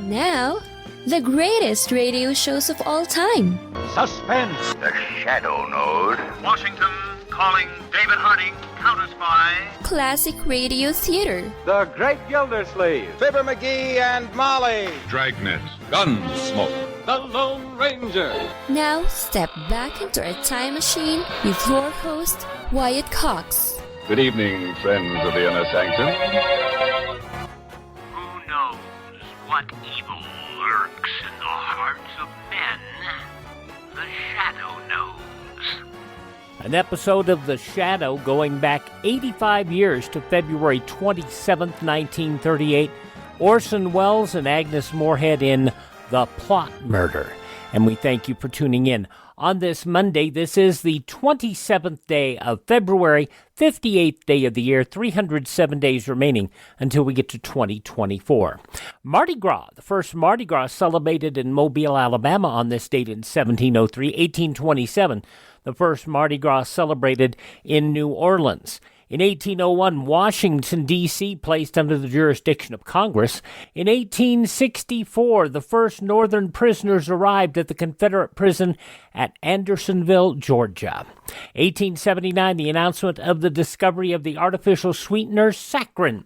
Now, the greatest radio shows of all time. Suspense. The Shadow Node. Washington calling David Harding, counter-spy. Classic radio theater. The Great Gildersleeve. Fibber McGee and Molly. Dragnet. Gunsmoke. The Lone Ranger. Now, step back into a time machine with your host, Wyatt Cox. Good evening, friends of the Inner Sanctum. Who knows what evil lurks in the hearts of men? The Shadow knows. An episode of The Shadow going back 85 years to February 27th, 1938. Orson Welles and Agnes Moorehead in The Plot Murder. And we thank you for tuning in. On this Monday, this is the 27th day of February, 58th day of the year, 307 days remaining until we get to 2024. Mardi Gras, the first Mardi Gras celebrated in Mobile, Alabama on this date in 1703, 1827. The first Mardi Gras celebrated in New Orleans. In 1801, Washington, D.C. placed under the jurisdiction of Congress. In 1864, the first Northern prisoners arrived at the Confederate prison at Andersonville, Georgia. 1879, the announcement of the discovery of the artificial sweetener saccharin.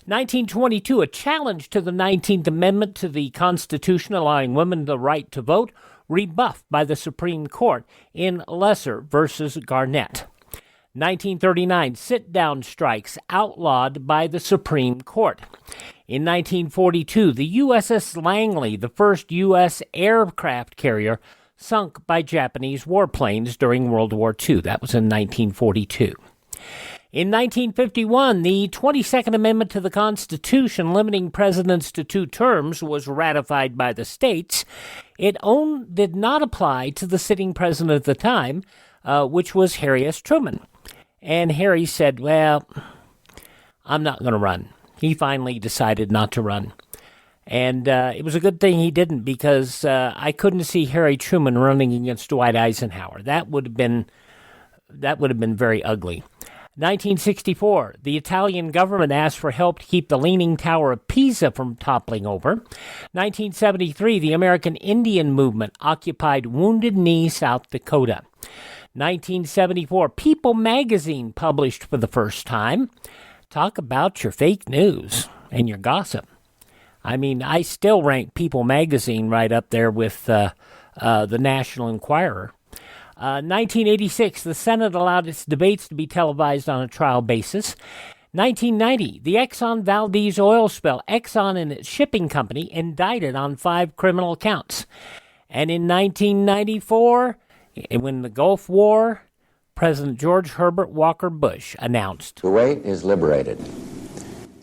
1922, a challenge to the 19th Amendment to the Constitution allowing women the right to vote, rebuffed by the Supreme Court in Lesser versus Garnett. 1939, sit-down strikes outlawed by the Supreme Court. In 1942, the USS Langley, the first U.S. aircraft carrier, sunk by Japanese warplanes during World War II. That was in 1942. In 1951, the 22nd Amendment to the Constitution limiting presidents to 2 terms was ratified by the states. It did not apply to the sitting president at the time, which was Harry S. Truman. And Harry said, well, I'm not going to run. He finally decided not to run. And it was a good thing he didn't, because I couldn't see Harry Truman running against Dwight Eisenhower. That would have been very ugly. 1964, the Italian government asked for help to keep the Leaning Tower of Pisa from toppling over. 1973, the American Indian movement occupied Wounded Knee, South Dakota. 1974, People magazine published for the first time. Talk about your fake news and your gossip. I mean, I still rank People magazine right up there with the National Enquirer. 1986, the Senate allowed its debates to be televised on a trial basis. 1990, the Exxon Valdez oil spill. Exxon and its shipping company indicted on 5 criminal counts. And in 1994, when the Gulf War, President George Herbert Walker Bush announced, Kuwait is liberated.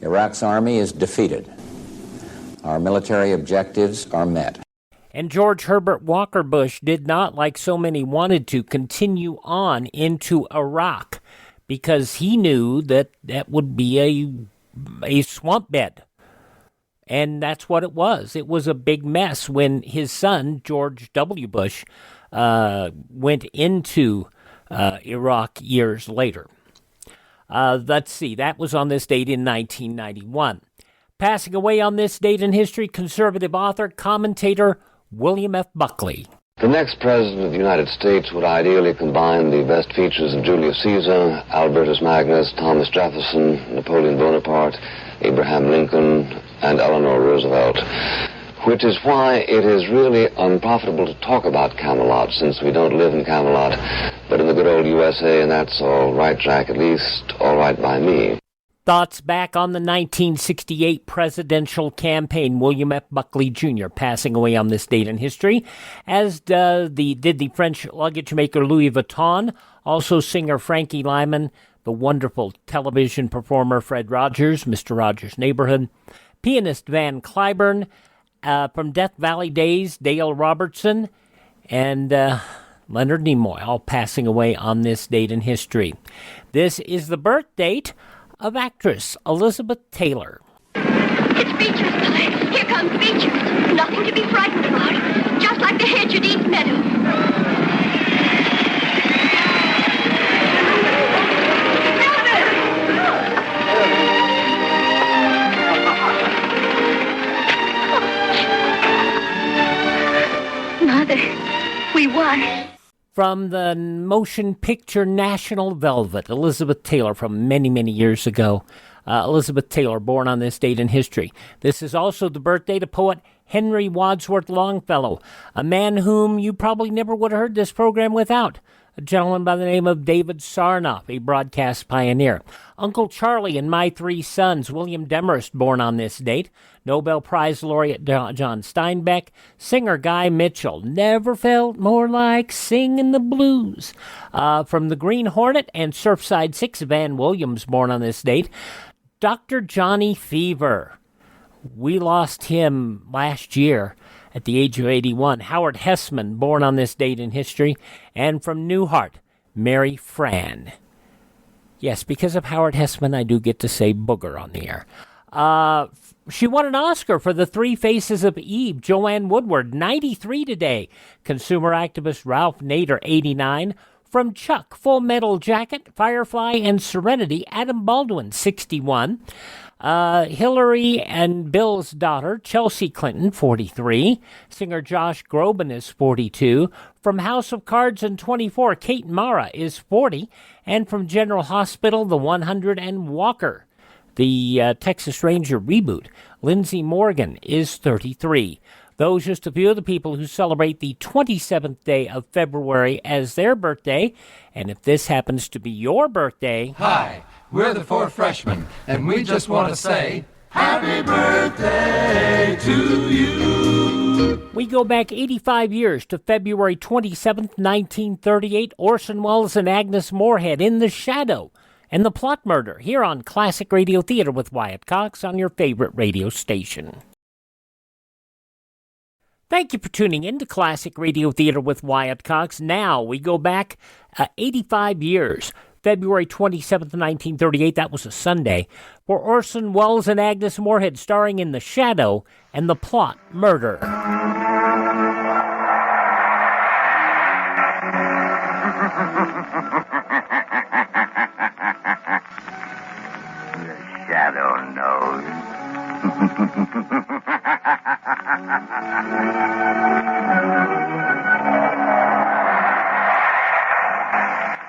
Iraq's army is defeated. Our military objectives are met. And George Herbert Walker Bush did not, like so many wanted to, continue on into Iraq because he knew that that would be a swamp bed. And that's what it was. It was a big mess when his son, George W. Bush, went into Iraq years later. Let's see, that was on this date in 1991. Passing away on this date in history, conservative author, commentator, William F. Buckley. The next president of the United States would ideally combine the best features of Julius Caesar, Albertus Magnus, Thomas Jefferson, Napoleon Bonaparte, Abraham Lincoln, and Eleanor Roosevelt. Which is why it is really unprofitable to talk about Camelot, since we don't live in Camelot, but in the good old USA, and that's all right, Jack, at least all right by me. Thoughts back on the 1968 presidential campaign. William F. Buckley Jr. passing away on this date in history, as did the French luggage maker Louis Vuitton, also singer Frankie Lyman, the wonderful television performer Fred Rogers, Mr. Rogers' Neighborhood, pianist Van Cliburn, from Death Valley Days, Dale Robertson, and Leonard Nimoy, all passing away on this date in history. This is the birth date of actress Elizabeth Taylor. It's Beecher's time. Here comes Beecher. Nothing to be frightened about. Just like the hedge at East Meadow. Moorehead. From the motion picture National Velvet, Elizabeth Taylor from many, many years ago. Elizabeth Taylor, born on this date in history. This is also the birthday to poet Henry Wadsworth Longfellow, a man whom you probably never would have heard this program without. A gentleman by the name of David Sarnoff, a broadcast pioneer. Uncle Charlie and My Three Sons, William Demarest, born on this date. Nobel Prize laureate John Steinbeck. Singer Guy Mitchell, never felt more like singing the blues. From the Green Hornet and Surfside Six, Van Williams, born on this date. Dr. Johnny Fever. We lost him last year at the age of 81. Howard Hessman, born on this date in history. And from Newhart, Mary Fran. Yes, because of Howard Hessman, I do get to say booger on the air. She won an Oscar for The Three Faces of Eve. Joanne Woodward, 93 today. Consumer activist Ralph Nader, 89. From Chuck, Full Metal Jacket, Firefly, and Serenity, Adam Baldwin, 61. Hillary and Bill's daughter, Chelsea Clinton, 43. Singer Josh Groban is 42. From House of Cards and 24, Kate Mara is 40. And from General Hospital, The 100 and Walker, the Texas Ranger reboot, Lindsay Morgan is 33. Those just a few of the people who celebrate the 27th day of February as their birthday. And if this happens to be your birthday... Hi, we're the Four Freshmen, and we just want to say, Happy birthday to you! We go back 85 years to February 27th, 1938. Orson Welles and Agnes Moorehead in The Shadow and the Plot Murder here on Classic Radio Theater with Wyatt Cox on your favorite radio station. Thank you for tuning in to Classic Radio Theater with Wyatt Cox. Now we go back 85 years, February 27th, 1938. That was a Sunday, for Orson Welles and Agnes Moorehead, starring in The Shadow and the Plot Murder. The shadow knows.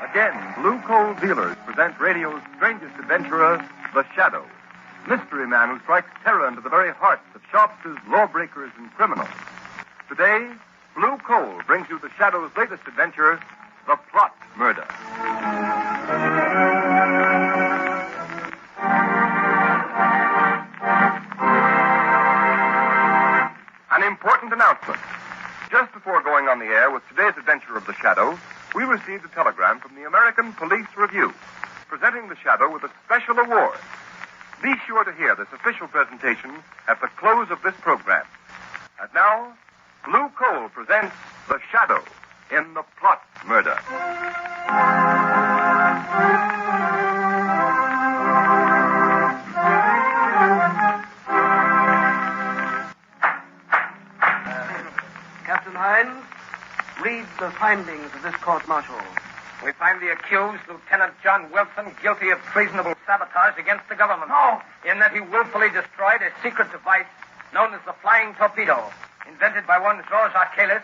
Again, Blue Coal Dealers present radio's strangest adventurer, The Shadow. Mystery man who strikes terror into the very hearts of shopsters, lawbreakers, and criminals. Today, Blue Coal brings you The Shadow's latest adventure, The Plot Murder. An important announcement. Just before going on the air with today's adventure of The Shadow, we received a telegram from the American Police Review, presenting The Shadow with a special award. Be sure to hear this official presentation at the close of this program. And now, Blue Coal presents The Shadow in The Plot Murder. Captain Hines, read the findings of this court-martial. We find the accused, Lieutenant John Wilson, guilty of treasonable sabotage against the government. No! In that he willfully destroyed a secret device known as the flying torpedo, invented by one Georges Archelis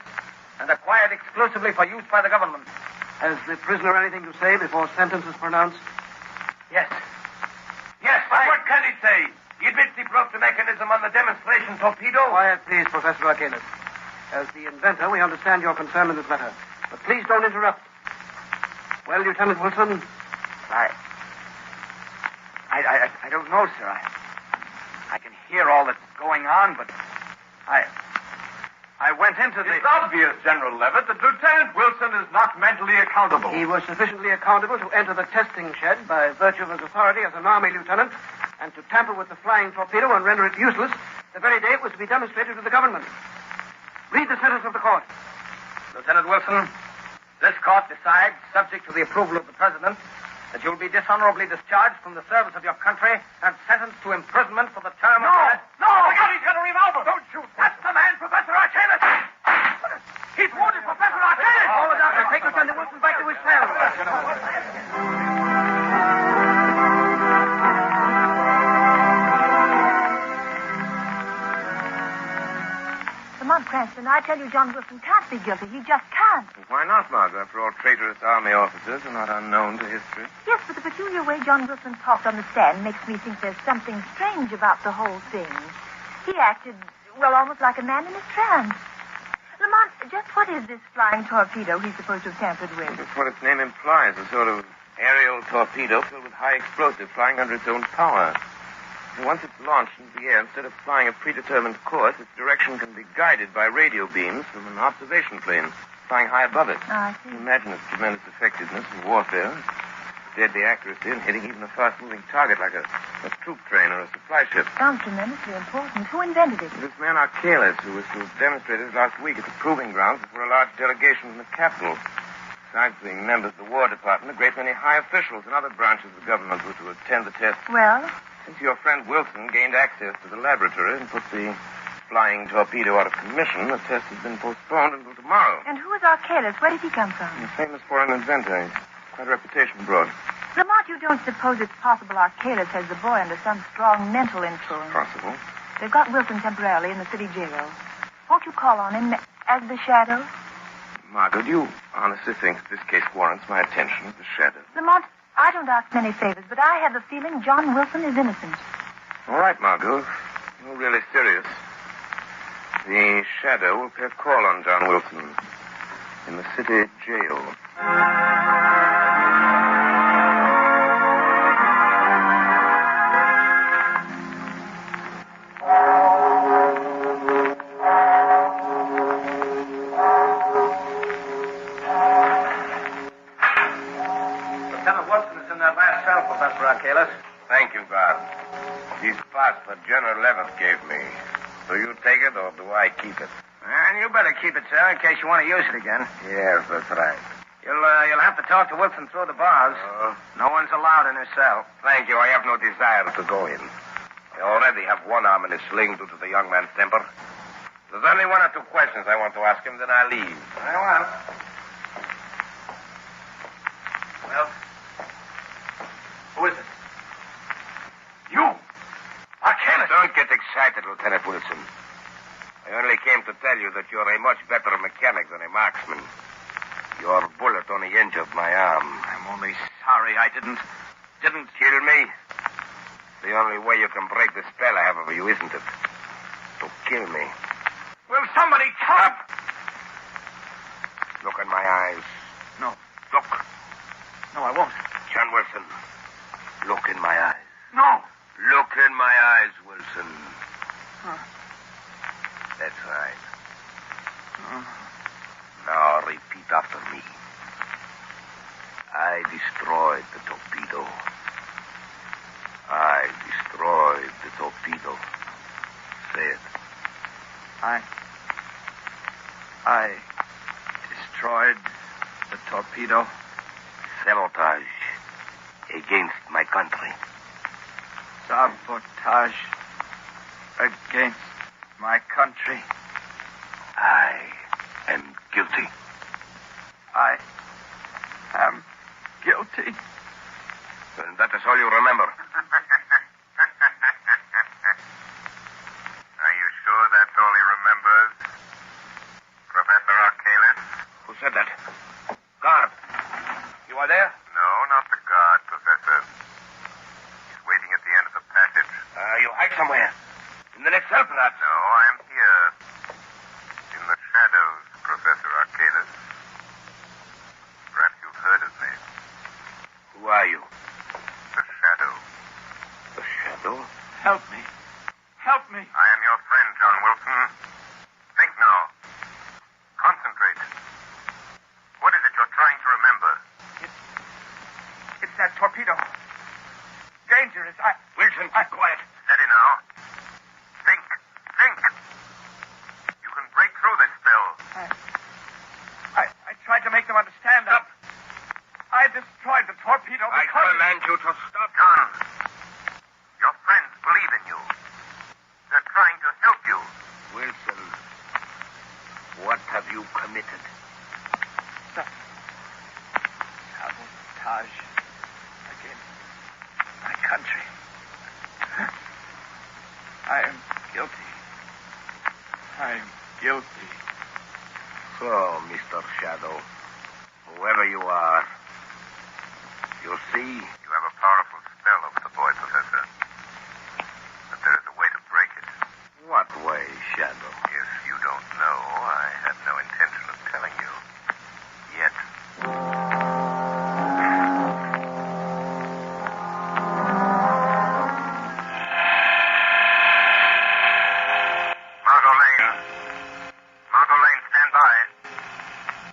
and acquired exclusively for use by the government. Has the prisoner anything to say before sentence is pronounced? Yes. Yes, but what can he say? He admits he broke the mechanism on the demonstration torpedo. Quiet, please, Professor Archelis. As the inventor, we understand your concern in this matter. But please don't interrupt. Well, Lieutenant Wilson? I don't know, sir. I can hear all that's going on, but I went into the... It's obvious, General Levitt, that Lieutenant Wilson is not mentally accountable. He was sufficiently accountable to enter the testing shed by virtue of his authority as an Army lieutenant and to tamper with the flying torpedo and render it useless the very day it was to be demonstrated to the government. Read the sentence of the court. Lieutenant Wilson, this court decides, subject to the approval of the President, that you will be dishonorably discharged from the service of your country and sentenced to imprisonment for the term of... No! Look out, he's got a revolver! Don't shoot! That's the man, Professor Archelis! He's wounded, Professor Archelis! All the doctor, take Lieutenant Wilson back to his cell. Come on, Cranston. I tell you, John Wilson can't be guilty. He just can't. chance. Why not, Margot? After all, traitorous army officers are not unknown to history. Yes, but the peculiar way John Wilson talked on the stand makes me think there's something strange about the whole thing. He acted, well, almost like a man in a trance. Lamont, just what is this flying torpedo he's supposed to have tampered with? That's what its name implies, a sort of aerial torpedo filled with high explosive flying under its own power. And once it's launched into the air, instead of flying a predetermined course, its direction can be guided by radio beams from an observation plane flying high above it. I see. Imagine its tremendous effectiveness in warfare, deadly accuracy in hitting even a fast-moving target like a troop train or a supply ship. Sounds tremendously important. Who invented it? This man Archalis, who was to have demonstrated it last week at the proving grounds before a large delegation from the capital. Besides being members of the War Department, a great many high officials in other branches of the government were to attend the test. Well? Since your friend Wilson gained access to the laboratory and put the flying torpedo out of commission, the test has been postponed until tomorrow. And who is Archalis? Where did he come from? He's famous foreign inventor. He's quite a reputation abroad. Lamont, you don't suppose it's possible Archalis has the boy under some strong mental influence? Possible. They've got Wilson temporarily in the city jail. Won't you call on him as the Shadow? Margot, do you honestly think this case warrants my attention as the Shadow? Lamont, I don't ask many favors, but I have the feeling John Wilson is innocent. All right, Margot. You're really serious. The Shadow will pay a call on John Wilson in the city jail. Thank you, guard. This passport General Levitt gave me. Do you take it or do I keep it? And you better keep it, sir, in case you want to use it again. Yes, that's right. You'll have to talk to Wilson through the bars. No one's allowed in his cell. Thank you. I have no desire to go in. I already have one arm in a sling due to the young man's temper. There's only one or two questions I want to ask him, then I'll leave. Very well. Well, who is it? You! Archalis! Don't get excited, Lieutenant Wilson. I only came to tell you that you're a much better mechanic than a marksman. Your bullet only injured my arm. I'm only sorry I didn't kill me. The only way you can break the spell I have over you, isn't it? To kill me. Will somebody talk? Look in my eyes. No. Look. No, I won't. John Wilson, look in my eyes. No. Look in my eyes, Wilson. That's right. Now repeat after me. I destroyed the torpedo. I destroyed the torpedo. Say it. I destroyed the torpedo. Sabotage against my country. Sabotage against my country. I am guilty. I am guilty. And that is all you remember. Are you sure that's all he remembers? Professor Archalis? Who said that? Guard. You are there? No, not the guard, Professor. He's waiting at the end of the passage. You hide somewhere. In the next cell, perhaps. No, I'm here. In the shadows, Professor Archalis. Perhaps you've heard of me. Who are you? The Shadow. The Shadow? Help me. Help me. I am your friend, John Wilson. Think now. Concentrate. What is it you're trying to remember? It's that torpedo. Dangerous. Wilson, keep quiet. Steady now. Think. You can break through this spell. I tried to make them understand that. I destroyed the torpedo I because... command you to stop. John, your friends believe in you. They're trying to help you. Wilson, what have you committed? Sabotage against my country. I am guilty. I am guilty. So, Mr. Shadow. Whoever you are. You see? You have a powerful spell over the boy, Professor. But there is a way to break it. What way, Shadow? If you don't know, I have no intention of telling you. Yet. Margot Lane, stand by.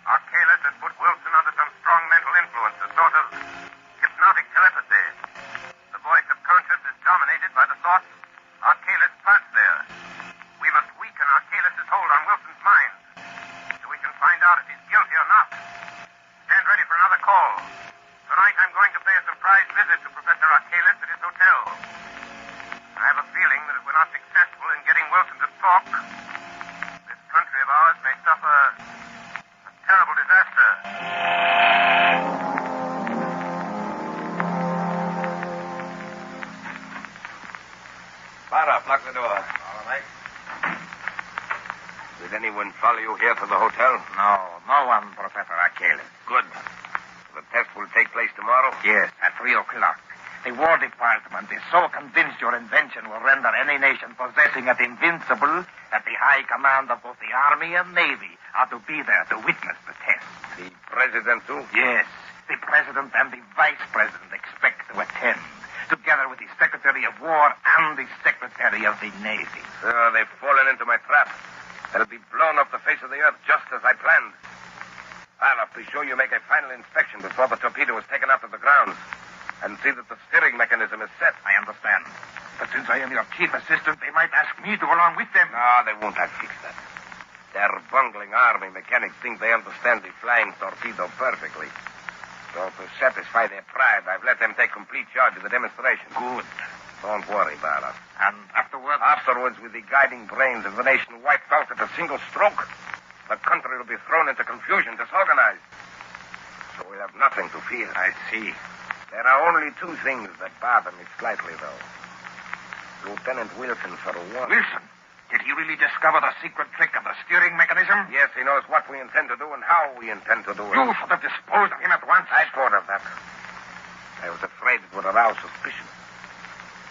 Arcalis has put Wilson under some strong mental influence, a sort of hypnotic telepathy. The boy's subconscious is dominated by the thoughts Arcalis plants there. We must weaken Arcalis' hold on Wilson's mind so we can find out if he's guilty or not. Stand ready for another call. Tonight I'm going to pay a surprise visit to Professor Arcalis at his hotel. I have a feeling that if we're not successful in getting Wilson to talk, this country of ours may suffer a terrible disaster. Barra, lock the door. All right. Did anyone follow you here to the hotel? No one, Professor Arcalis. Good. The test will take place tomorrow? Yes, at 3 o'clock. The War Department is so convinced your invention will render any nation possessing it invincible that the high command of both the Army and Navy are to be there to witness the test. The President, too? Yes, the President and the Vice President expect to attend, together with the Secretary of War and the Secretary of the Navy. They've fallen into my trap. They'll be blown off the face of the earth just as I planned. I'll have to be sure you make a final inspection before the torpedo is taken out of the grounds and see that the steering mechanism is set. I understand. But since I am your chief assistant, they might ask me to go along with them. No, they won't. I'll fix that. Their bungling army mechanics think they understand the flying torpedo perfectly. So to satisfy their pride, I've let them take complete charge of the demonstration. Good. Don't worry, Barra. And afterwards? Afterwards, with the guiding brains of the nation wiped out at a single stroke, the country will be thrown into confusion, disorganized. So we'll have nothing to fear. I see. There are only two things that bother me slightly, though. Lieutenant Wilson, for one. Wilson? Did he really discover the secret trick of the steering mechanism? Yes, he knows what we intend to do and how we intend to do it. You should have disposed of him at once. I thought of that. I was afraid it would arouse suspicion.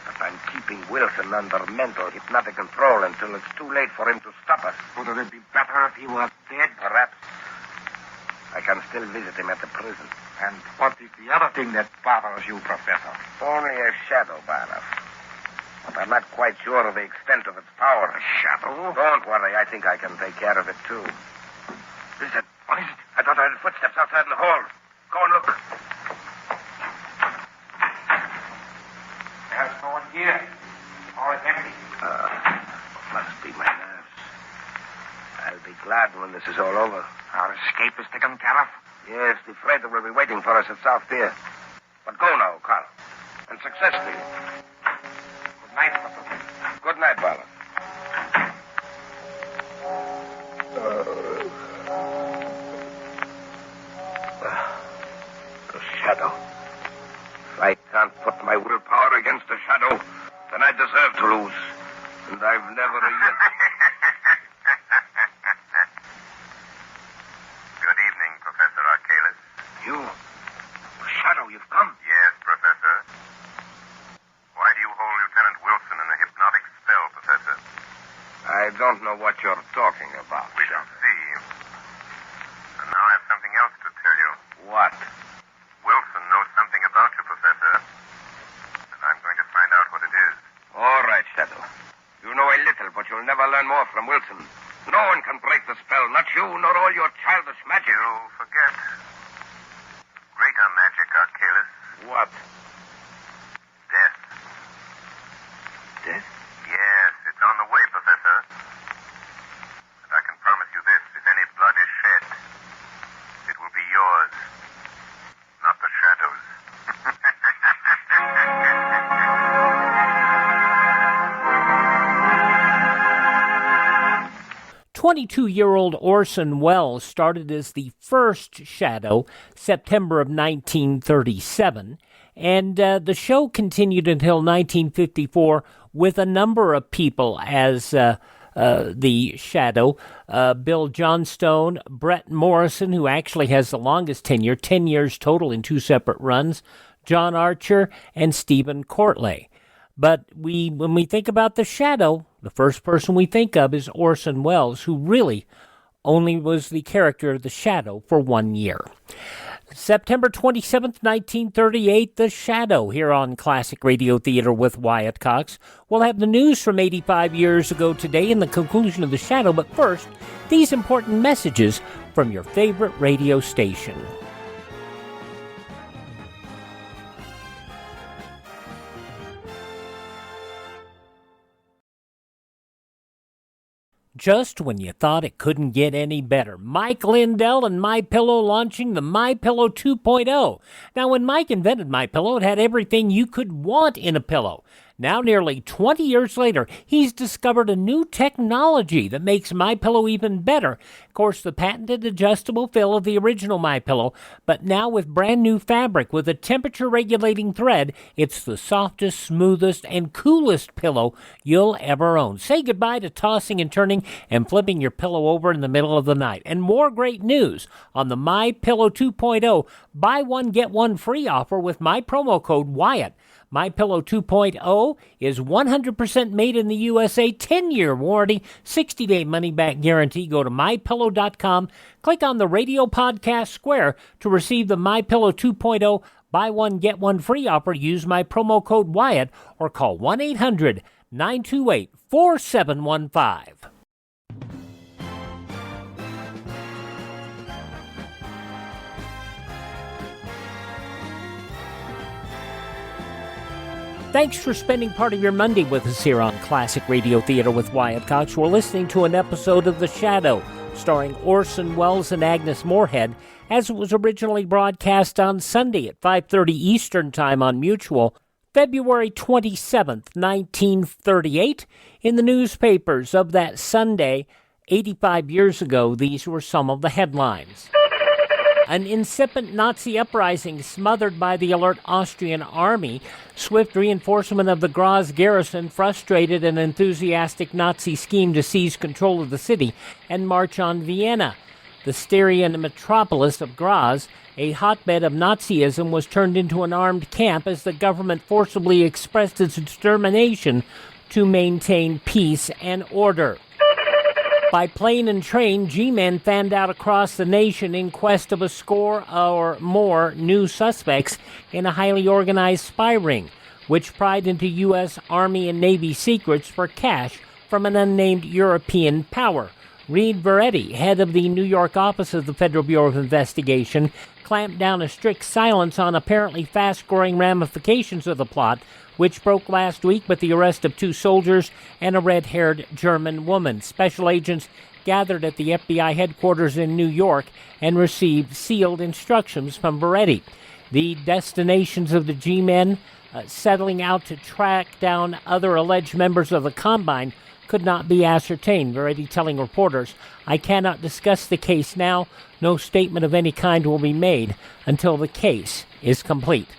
But I'm keeping Wilson under mental hypnotic control until it's too late for him to stop us. Wouldn't it be better if he was dead? Perhaps. I can still visit him at the prison. And what is the other thing that bothers you, Professor? Only a shadow, Barra. But I'm not quite sure of the extent of its power. A shadow? Don't worry. I think I can take care of it, too. Listen. What is it? I thought I heard footsteps outside in the hall. Go and look. There's no one here. All is empty. Must be my nerves. I'll be glad when this is all over. Our escape is taken care of? Yes, the freighter will be waiting for us at South Pier. But go now, Carl. And success to you. Good night, Professor. Good night, Barra. The shadow. If I can't put my willpower against the shadow, then I deserve to lose. And I've never yet... Good evening, Professor Arcalis. You? Shadow, you've come? Yes, Professor. Why do you hold Lieutenant Wilson in a hypnotic spell, Professor? I don't know what you're talking about. We shall see. And now I have something else to tell you. What? Wilson knows something about you, Professor. And I'm going to find out what it is. All right, Shadow. You know a little, but you'll never learn more from Wilson. No one can break the spell, not you, nor all your childish magic. You forget. Greater magic, Arcalis. What? Death. Death? Yes, it's on the way, Professor. And I can promise you this, if any blood is shed, it will be yours, not the shadow's. 22-year-old Orson Welles started as the first Shadow, September of 1937, and the show continued until 1954 with a number of people as the Shadow. Bill Johnstone, Brett Morrison, who actually has the longest tenure, 10 years total in 2 separate runs, John Archer, and Stephen Courtley. But when we think about the Shadow, the first person we think of is Orson Welles, who really only was the character of the Shadow for 1 year. September 27th, 1938, The Shadow, here on Classic Radio Theater with Wyatt Cox. We'll have the news from 85 years ago today and the conclusion of The Shadow, but first, these important messages from your favorite radio station. Just when you thought it couldn't get any better, Mike Lindell and MyPillow launching the MyPillow 2.0. Now, when Mike invented MyPillow, it had everything you could want in a pillow. Now, nearly 20 years later, he's discovered a new technology that makes MyPillow even better. Of course, the patented adjustable fill of the original MyPillow, but now with brand new fabric with a temperature-regulating thread, it's the softest, smoothest, and coolest pillow you'll ever own. Say goodbye to tossing and turning and flipping your pillow over in the middle of the night. And more great news on the MyPillow 2.0 buy one, get one free offer with my promo code Wyatt. MyPillow 2.0 is 100% made in the USA, 10-year warranty, 60-day money-back guarantee. Go to MyPillow.com, click on the radio podcast square to receive the MyPillow 2.0 buy one, get one free offer. Use my promo code Wyatt or call 1-800-928-4715. Thanks for spending part of your Monday with us here on Classic Radio Theater with Wyatt Cox. We're listening to an episode of The Shadow, starring Orson Welles and Agnes Moorehead, as it was originally broadcast on Sunday at 5:30 Eastern Time on Mutual, February 27th, 1938. In the newspapers of that Sunday, 85 years ago, these were some of the headlines. An incipient Nazi uprising smothered by the alert Austrian army. Swift reinforcement of the Graz garrison frustrated an enthusiastic Nazi scheme to seize control of the city and march on Vienna. The Styrian metropolis of Graz, a hotbed of Nazism, was turned into an armed camp as the government forcibly expressed its determination to maintain peace and order. By plane and train, G-men fanned out across the nation in quest of a score or more new suspects in a highly organized spy ring, which pried into U.S. Army and Navy secrets for cash from an unnamed European power. Reed Veretti, head of the New York office of the Federal Bureau of Investigation, clamped down a strict silence on apparently fast-growing ramifications of the plot, which broke last week with the arrest of 2 soldiers and a red-haired German woman. Special agents gathered at the FBI headquarters in New York and received sealed instructions from Veretti. The destinations of the G-men settling out to track down other alleged members of the Combine could not be ascertained. Veretti telling reporters, "I cannot discuss the case now. No statement of any kind will be made until the case is complete."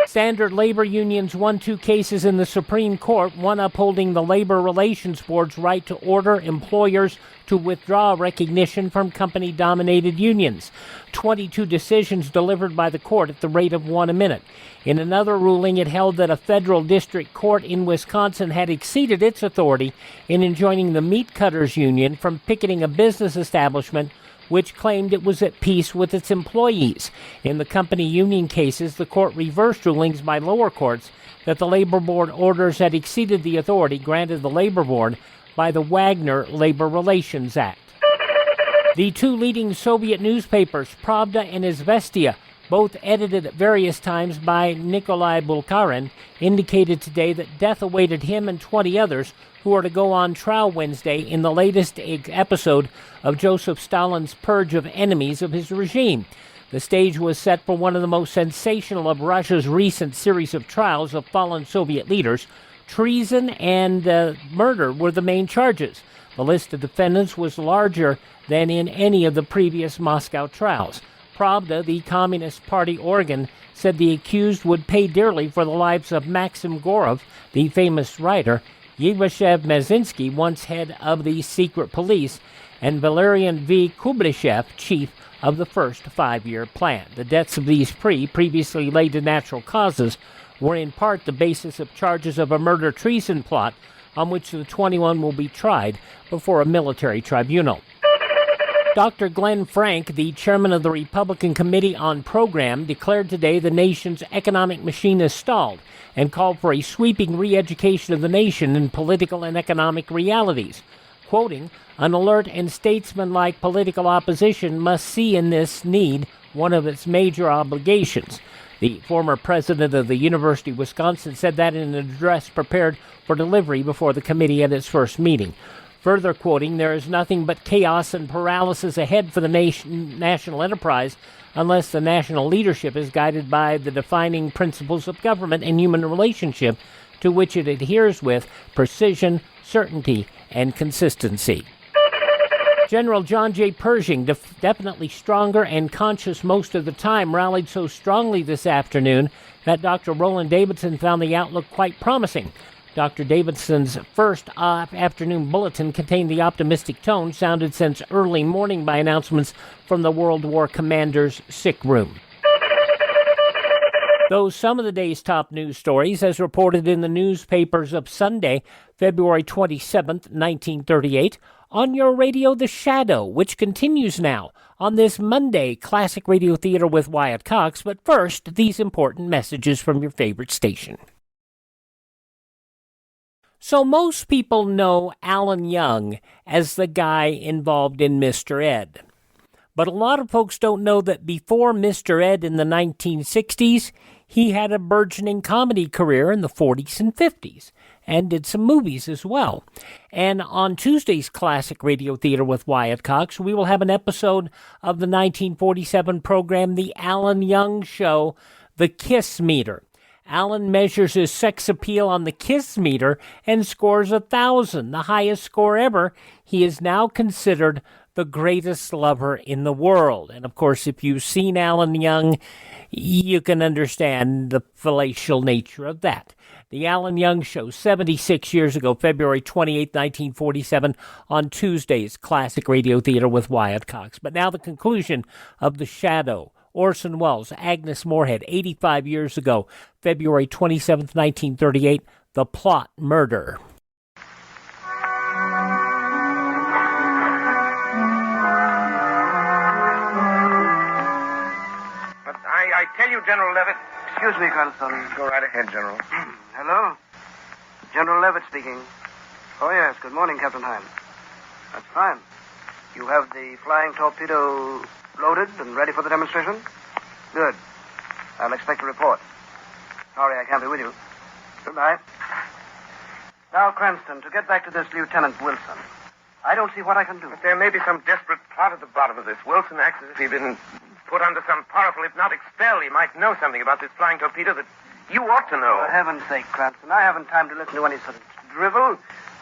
Standard labor unions won 2 cases in the Supreme Court, one upholding the Labor Relations Board's right to order employers to withdraw recognition from company-dominated unions. 22 decisions delivered by the court at the rate of 1 a minute. In another ruling, it held that a federal district court in Wisconsin had exceeded its authority in enjoining the meat cutters union from picketing a business establishment which claimed it was at peace with its employees. In the company union cases, the court reversed rulings by lower courts that the Labor Board orders had exceeded the authority granted the Labor Board by the Wagner Labor Relations Act. The 2 leading Soviet newspapers, Pravda and Izvestia, both edited at various times by Nikolai Bukharin, indicated today that death awaited him and 20 others who are to go on trial Wednesday in the latest episode of Joseph Stalin's purge of enemies of his regime. The stage was set for one of the most sensational of Russia's recent series of trials of fallen Soviet leaders. Treason and murder were the main charges. The list of defendants was larger than in any of the previous Moscow trials. Pravda, the Communist Party organ, said the accused would pay dearly for the lives of Maxim Gorov, the famous writer, Yevgeny Mazinski, once head of the secret police, and Valerian V. Kublyshev, chief of the first 5-year plan. The deaths of these previously laid to natural causes, were in part the basis of charges of a murder treason plot on which the 21 will be tried before a military tribunal. Dr. Glenn Frank, the chairman of the Republican Committee on Program, declared today the nation's economic machine is stalled and called for a sweeping re-education of the nation in political and economic realities. Quoting, "An alert and statesman-like political opposition must see in this need one of its major obligations." The former president of the University of Wisconsin said that in an address prepared for delivery before the committee at its first meeting. Further quoting, "There is nothing but chaos and paralysis ahead for the national enterprise unless the national leadership is guided by the defining principles of government and human relationship to which it adheres with precision, certainty, and consistency." General John J. Pershing, definitely stronger and conscious most of the time, rallied so strongly this afternoon that Dr. Roland Davidson found the outlook quite promising. Dr. Davidson's first afternoon bulletin contained the optimistic tone sounded since early morning by announcements from the World War commander's sick room. Those some of the day's top news stories, as reported in the newspapers of Sunday, February 27th, 1938, on your radio The Shadow, which continues now on this Monday, Classic Radio Theater with Wyatt Cox. But first, these important messages from your favorite station. So most people know Alan Young as the guy involved in Mr. Ed. But a lot of folks don't know that before Mr. Ed in the 1960s, he had a burgeoning comedy career in the 40s and 50s, and did some movies as well. And on Tuesday's Classic Radio Theater with Wyatt Cox, we will have an episode of the 1947 program, The Alan Young Show, The Kiss Meter. Alan measures his sex appeal on the Kiss Meter and scores 1,000, the highest score ever. He is now considered the greatest lover in the world. And of course, if you've seen Alan Young, you can understand the fallacious nature of that. The Alan Young Show, 76 years ago, February 28, 1947, on Tuesday's Classic Radio Theater with Wyatt Cox. But now the conclusion of The Shadow. Orson Welles, Agnes-Moorehead, 85 years ago, February 27, 1938, The Plot Murder. I tell you, General Levitt. Excuse me, Colonel. Go right ahead, General. Hello? General Levitt speaking. Oh, yes. Good morning, Captain Hine. That's fine. You have the flying torpedo loaded and ready for the demonstration? Good. I'll expect a report. Sorry I can't be with you. Goodbye. Now, Cranston, to get back to this Lieutenant Wilson, I don't see what I can do. But there may be some desperate plot at the bottom of this. Wilson acts as if he'd been put under some powerful hypnotic spell. He might know something about this flying torpedo that you ought to know. For heaven's sake, Cranston, I haven't time to listen to any sort of drivel.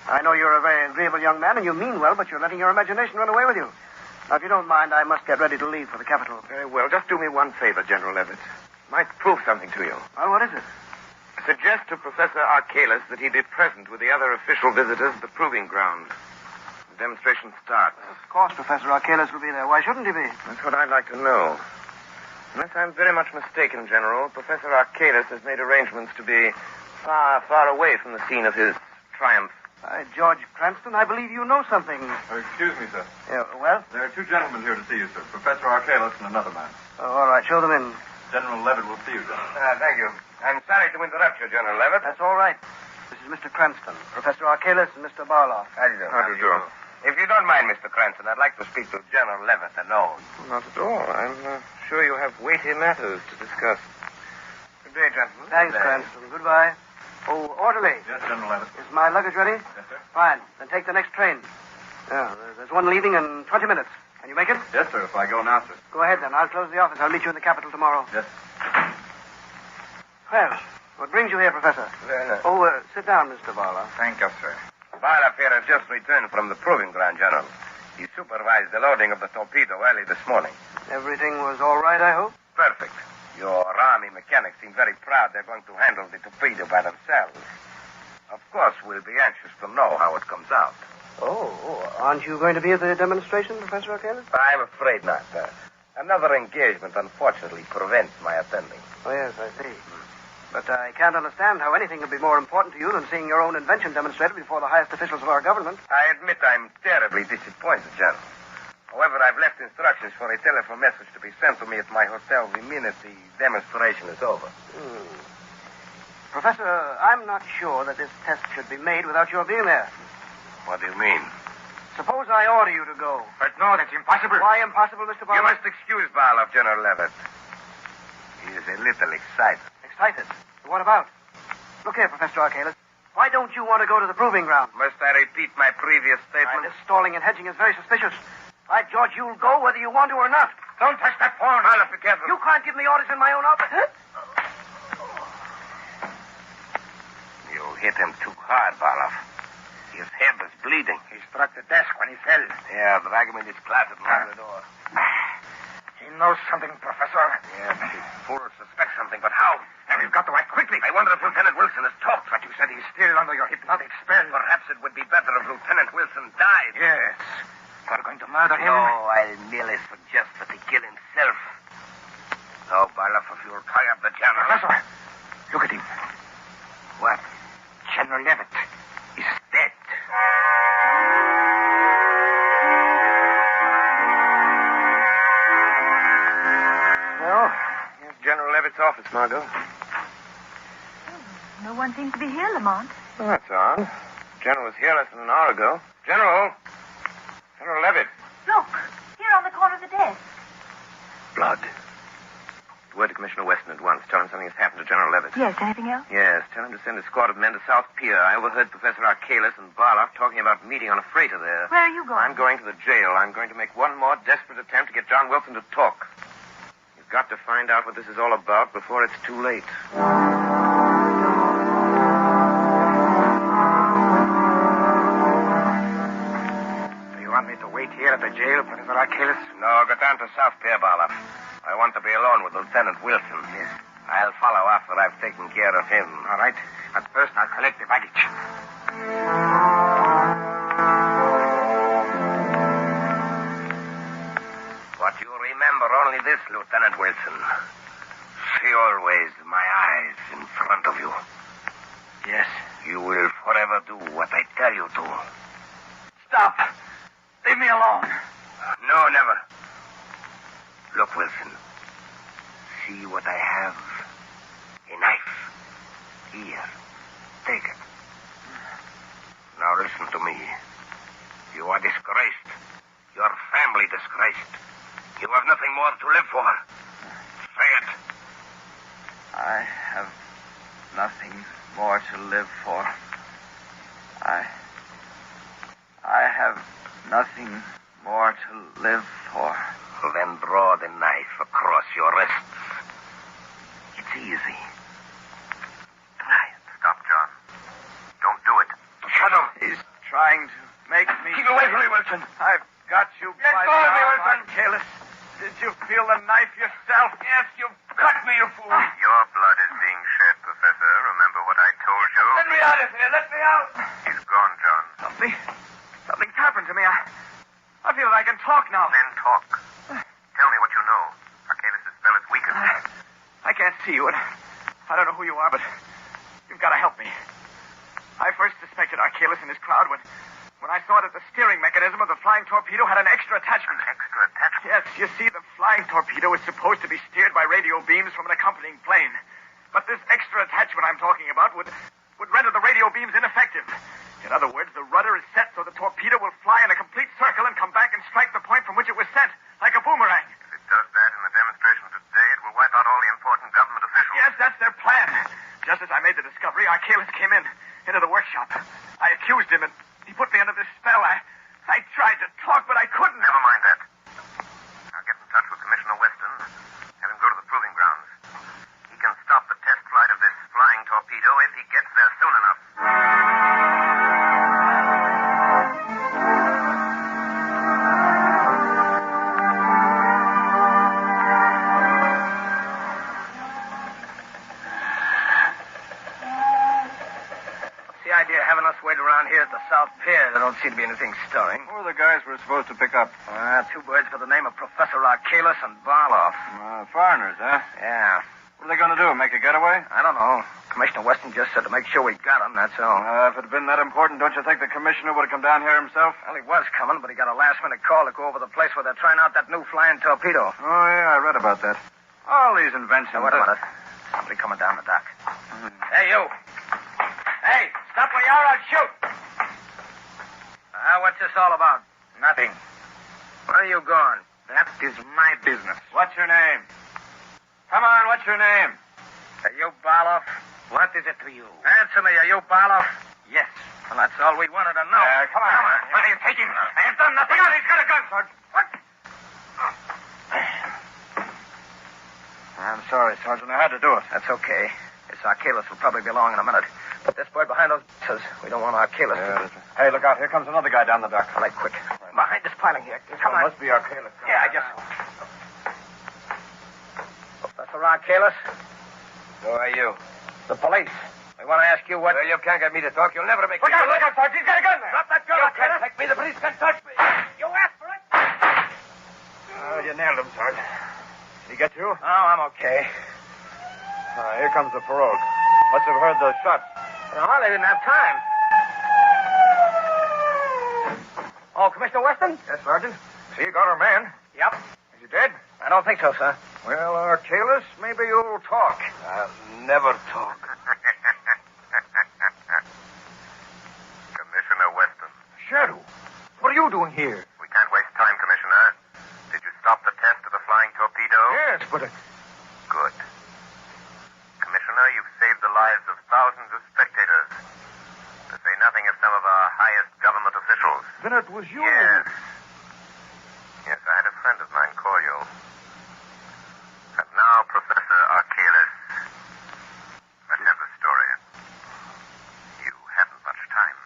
I know you're a very agreeable young man, and you mean well, but you're letting your imagination run away with you. Now, if you don't mind, I must get ready to leave for the capital. Very well. Just do me one favor, General Levitt. Might prove something to you. Well, what is it? Suggest to Professor Arkalis that he be present with the other official visitors at the proving ground. The demonstration starts. Of course, Professor Arkalis will be there. Why shouldn't he be? That's what I'd like to know. Unless I'm very much mistaken, General, Professor Arkalis has made arrangements to be far, far away from the scene of his triumph. George Cranston, I believe you know something. Excuse me, sir. Yeah, well? There are two gentlemen here to see you, sir. Professor Arkalis and another man. Oh, all right. Show them in. General Levitt will see you, sir. Thank you. I'm sorry to interrupt you, General Levitt. That's all right. This is Mr. Cranston, Professor Arkalis, and Mr. Barloff. How do you do? How do you do? If you don't mind, Mr. Cranston, I'd like to speak to General Levitt alone. Not at all. I'm sure you have weighty matters to discuss. Good day, gentlemen. Thanks, Cranston. Goodbye. Oh, orderly. Yes, General Levitt. Is my luggage ready? Yes, sir. Fine. Then take the next train. Yeah, there's one leaving in 20 minutes. Can you make it? Yes, sir, if I go now, sir. Go ahead, then. I'll close the office. I'll meet you in the capital tomorrow. Yes. Well, what brings you here, Professor? Very nice. Oh, sit down, Mr. Barloff. Thank you, sir. Barloff here has just returned from the proving ground, General. He supervised the loading of the torpedo early this morning. Everything was all right, I hope? Perfect. Your Army mechanics seem very proud they're going to handle the torpedo by themselves. Of course, we'll be anxious to know how it comes out. Oh, aren't you going to be at the demonstration, Professor Arcalis? I'm afraid not, sir. Another engagement, unfortunately, prevents my attending. Oh, yes, I see. But I can't understand how anything could be more important to you than seeing your own invention demonstrated before the highest officials of our government. I admit I'm terribly disappointed, General. However, I've left instructions for a telephone message to be sent to me at my hotel the minute the demonstration is over. Professor, I'm not sure that this test should be made without your being there. What do you mean? Suppose I order you to go. But no, that's impossible. Why impossible, Mr. Barlow? You must excuse Barlow, General Levitt. He is a little excited. Excited? What about? Look here, Professor Arcalis. Why don't you want to go to the proving ground? Must I repeat my previous statement? This stalling and hedging is very suspicious. By George, you'll go whether you want to or not. Don't touch that phone. Barlow, be careful. You can't give me orders in my own office. You hit him too hard, Barlow. His head was bleeding. He struck the desk when he fell. Yeah, drag him in his closet and lock the door. He knows something, Professor. Yes, he fully suspects something, but how? And we've got to act quickly. I wonder if Lieutenant Wilson has talked. But you said he's still under your hypnotic spell. Perhaps it would be better if Lieutenant Wilson died. Yes. You're going to murder him? No, I'll merely suggest that he kill himself. So, Barlow, if you'll tie up the general... Professor, look at him. What? General Levitt is dead. Well, here's General Levitt's office, Margot. No one seems to be here, Lamont. Well, that's odd. General was here less than an hour ago. General! General Levitt. Look, here on the corner of the desk. Blood. Word to Commissioner Weston at once. Tell him something has happened to General Levitt. Yes, anything else? Yes, tell him to send a squad of men to South Pier. I overheard Professor Arcalis and Barlow talking about meeting on a freighter there. Where are you going? I'm going to the jail. I'm going to make one more desperate attempt to get John Wilson to talk. You've got to find out what this is all about before it's too late. Do you want me to wait here at the jail, Professor Arcalis? No, go down to South Pier, Barlow. I want to be alone with Lieutenant Wilson. Yes. I'll follow after I've taken care of him. All right. But first I'll collect the baggage. But you remember only this, Lieutenant Wilson. See always my eyes in front of you. Yes. You will forever do what I tell you to. Stop. Leave me alone. No, never. Look, Wilson. See what I have? A knife. Here. Take it. Now listen to me. You are disgraced. Your family disgraced. You have nothing more to live for. Say it. I have nothing more to live for. I have nothing more to live for. Then draw the knife across your wrists. It's easy. Try it. Stop, John. Don't do it. Shut him. He's trying to make me... Keep away from me, Wilson. I've got you Let by go the of me, arm, Wilson. Arcalis. Did you feel the knife yourself? Yes, you cut me, you fool. Your blood is being shed, Professor. Remember what I told you? Let me out of here. Let me out. He's gone, John. Something's happened to me. I feel that I can talk now. Then talk. Tell me what you know. Arcalis' spell is weakened. I can't see you, and I don't know who you are, but you've got to help me. I first suspected Arcalis and his crowd when I saw that the steering mechanism of the flying torpedo had an extra attachment. An extra attachment? Yes, you see, the flying torpedo is supposed to be steered by radio beams from an accompanying plane. But this extra attachment I'm talking about would render the radio beams ineffective. In other words, the rudder is set so the torpedo will fly in a complete circle and come back and strike the point from which it was sent, like a boomerang. If it does that in the demonstration today, it will wipe out all the important government officials. Yes, that's their plan. Just as I made the discovery, Arcalis came into the workshop. I accused him, and he put me under this spell. I tried to talk, but I couldn't. Never mind that. I'll get in touch with Commissioner Weston. Have him go to the proving grounds. He can stop the test flight of this flying torpedo if he gets there soon enough. See, I around here at the South Pier. There don't seem to be anything stirring. Who are the guys we're supposed to pick up? Two birds for the name of Professor Arkalis and Barloff. Foreigners, huh? Yeah. What are they going to do, make a getaway? I don't know. Commissioner Weston just said to make sure we got them, that's all. If it had been that important, don't you think the commissioner would have come down here himself? Well, he was coming, but he got a last-minute call to go over the place where they're trying out that new flying torpedo. Oh, yeah, I read about that. All these inventions. Now, wait a minute. Somebody coming down the dock. Hey, you. Hey, stop where you are, I'll shoot. What's this all about? Nothing. Where are you going? That is my business. What's your name? Come on, what's your name? Are you Barloff? What is it to you? Answer me, are you Barloff? Yes. Well, that's all we wanted to know. Come on. Why do you take him? I ain't done nothing. He's got a gun, Sergeant. What? I'm sorry, Sergeant. I had to do it. That's okay. This Arkalis will probably be along in a minute. But this bird behind those says we don't want Arkalis to... Hey, look out. Here comes another guy down the dock. All right, quick. Behind this piling here. Come on. Must be Arkalis. Yeah, I guess so. Professor Arkalis? Who are you? The police. We want to ask you what... Well, you can't get me to talk. You'll never make Look me... out, Sergeant. He's got a gun there. Drop that gun, You can't take me. The police can touch me. You asked for it. Oh, you nailed him, Sergeant. Did he get you? Oh, I'm okay. Here comes the parole. Must have heard those shots. No, they didn't have time. Oh, Commissioner Weston? Yes, Sergeant. So you got our man. Yep. Is he dead? I don't think so, sir. Well, Arkalis, maybe you'll talk. I'll never talk. Commissioner Weston. Shadow, what are you doing here? We can't waste time, Commissioner. Did you stop the test of the flying torpedo? Yes, but... Good. Commissioner, you've saved the lives of thousands of spectators. To say nothing of some of our highest government officials. Then it was you. Yes. Yes, I had a friend of mine call you. And now, Professor Arkalis, let's have the story. You haven't much time.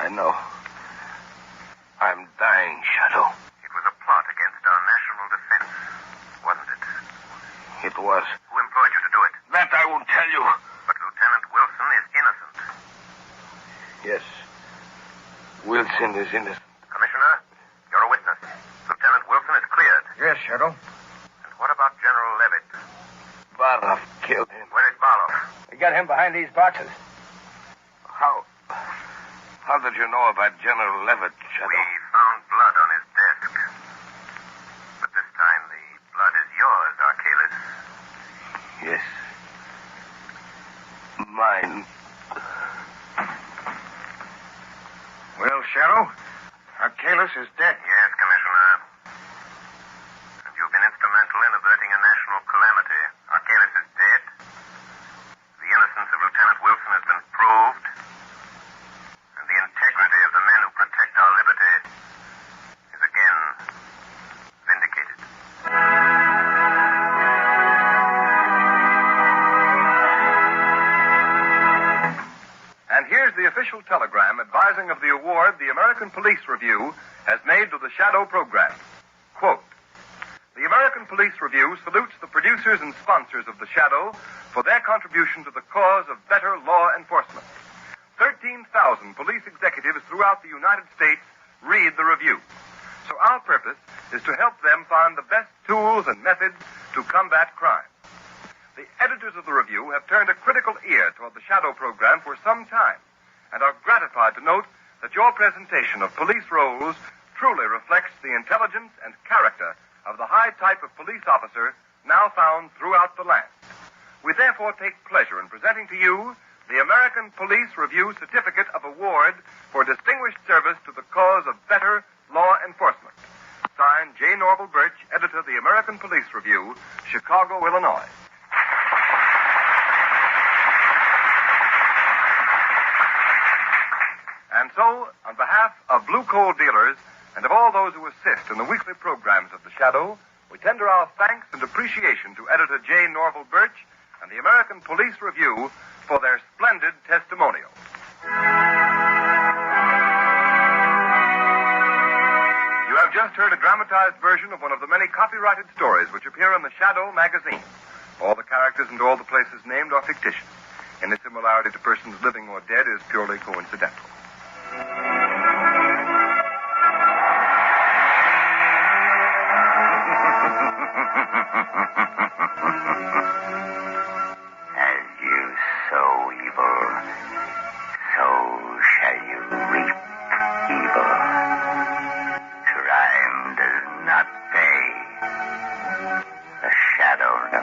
I know. I'm dying, Shadow. It was a plot against our national defense, wasn't it? It was. Who employed you to do it? That I won't tell you. But Lieutenant Wilson is innocent. Yes. Wilson is innocent. Commissioner, you're a witness. Lieutenant Wilson is cleared. Yes, Shadow. And what about General Levitt? Barloff killed him. Where is Barloff? We got him behind these boxes. How did you know about General Levitt, Shadow? We found blood on his desk. But this time the blood is yours, Arkalis. Yes. Mine. Well, Shadow, Arkalis is dead. Yes, Commissioner. And you've been instrumental in averting a national calamity. Arkalis is dead. The innocence of Lieutenant Wilson has been proved. And the integrity of the men who protect our liberty is again vindicated. And here's the official telegram advising of the award the American Police Review has made to the Shadow program. Quote, the American Police Review salutes the producers and sponsors of the Shadow for their contribution to the cause of better law enforcement. 13,000 police executives throughout the United States read the review. So our purpose is to help them find the best tools and methods to combat crime. The editors of the review have turned a critical ear toward the Shadow program for some time and are gratified to note that your presentation of police roles truly reflects the intelligence and character of the high type of police officer now found throughout the land. We therefore take pleasure in presenting to you the American Police Review Certificate of Award for Distinguished Service to the Cause of Better Law Enforcement. Signed, J. Norval Birch, editor of the American Police Review, Chicago, Illinois. And so, on behalf of blue coal dealers and of all those who assist in the weekly programs of The Shadow, we tender our thanks and appreciation to editor J. Norval Birch and the American Police Review for their splendid testimonial. You have just heard a dramatized version of one of the many copyrighted stories which appear in The Shadow magazine. All the characters and all the places named are fictitious. Any similarity to persons living or dead is purely coincidental.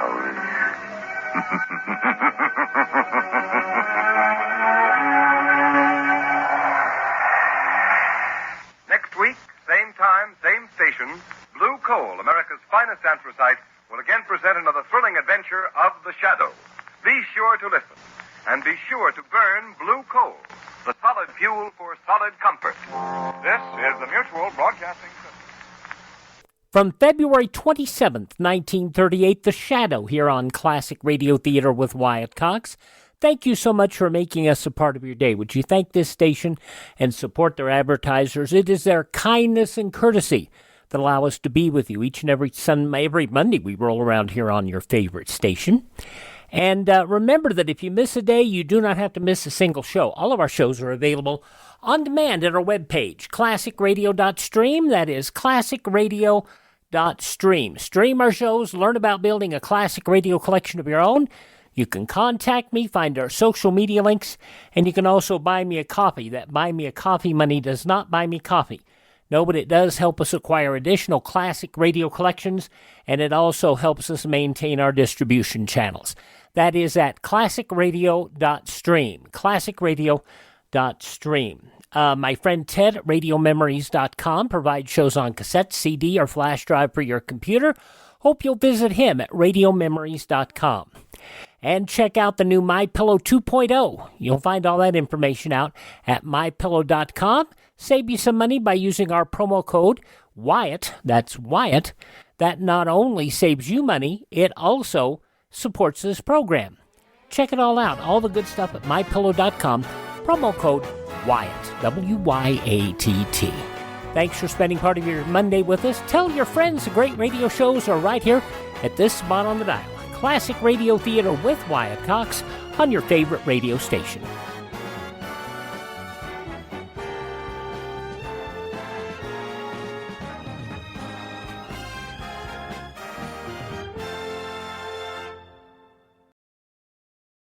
shadows. Next week, same time, same station, Blue Coal, America's finest anthracite, will again present another thrilling adventure of the Shadow. Be sure to listen, and be sure to burn Blue Coal, the solid fuel for solid comfort. This is the Mutual Broadcasting System. From February 27th, 1938, The Shadow here on Classic Radio Theater with Wyatt Cox. Thank you so much for making us a part of your day. Would you thank this station and support their advertisers? It is their kindness and courtesy that allow us to be with you each and every Monday we roll around here on your favorite station. And remember that if you miss a day, you do not have to miss a single show. All of our shows are available on demand at our webpage, classicradio.stream. That is classicradio.stream. Stream our shows, learn about building a classic radio collection of your own. You can contact me, find our social media links, and you can also buy me a copy. That buy me a coffee money does not buy me coffee. No, but it does help us acquire additional classic radio collections, and it also helps us maintain our distribution channels. That is at classicradio.stream, classicradio.stream. My friend Ted at radiomemories.com provides shows on cassette, CD, or flash drive for your computer. Hope you'll visit him at radiomemories.com. And check out the new MyPillow 2.0. You'll find all that information out at mypillow.com. Save you some money by using our promo code Wyatt, that's Wyatt. That not only saves you money, it also supports this program. Check it all out, all the good stuff at mypillow.com. Promo code Wyatt, W-Y-A-T-T. Thanks for spending part of your Monday with us. Tell your friends the great radio shows are right here at this spot on the dial. Classic Radio Theater with Wyatt Cox on your favorite radio station.